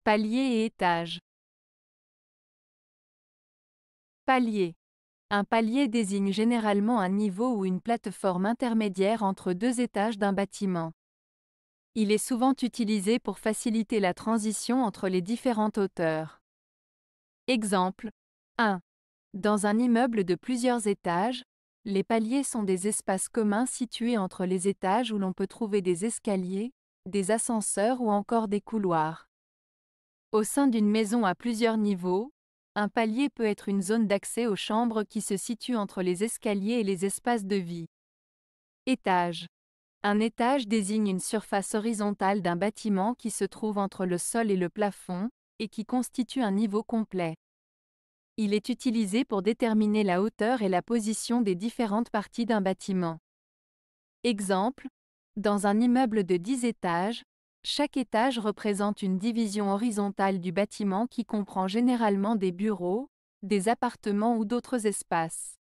Palier et étage. Palier. Un palier désigne généralement un niveau ou une plateforme intermédiaire entre deux étages d'un bâtiment. Il est souvent utilisé pour faciliter la transition entre les différentes hauteurs. Exemple. 1. Dans un immeuble de plusieurs étages, les paliers sont des espaces communs situés entre les étages où l'on peut trouver des escaliers, des ascenseurs ou encore des couloirs. Au sein d'une maison à plusieurs niveaux, un palier peut être une zone d'accès aux chambres qui se situe entre les escaliers et les espaces de vie. Étage. Un étage désigne une surface horizontale d'un bâtiment qui se trouve entre le sol et le plafond, et qui constitue un niveau complet. Il est utilisé pour déterminer la hauteur et la position des différentes parties d'un bâtiment. Exemple. Dans un immeuble de 10 étages, chaque étage représente une division horizontale du bâtiment qui comprend généralement des bureaux, des appartements ou d'autres espaces.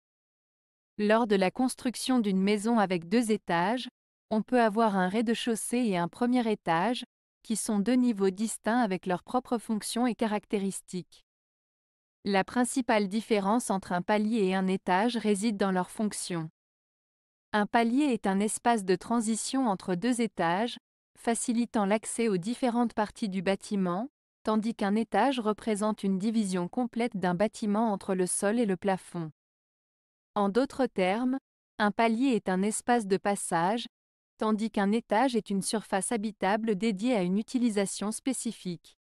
Lors de la construction d'une maison avec 2 étages, on peut avoir un rez-de-chaussée et un premier étage, qui sont deux niveaux distincts avec leurs propres fonctions et caractéristiques. La principale différence entre un palier et un étage réside dans leur fonction. Un palier est un espace de transition entre deux étages, facilitant l'accès aux différentes parties du bâtiment, tandis qu'un étage représente une division complète d'un bâtiment entre le sol et le plafond. En d'autres termes, un palier est un espace de passage, tandis qu'un étage est une surface habitable dédiée à une utilisation spécifique.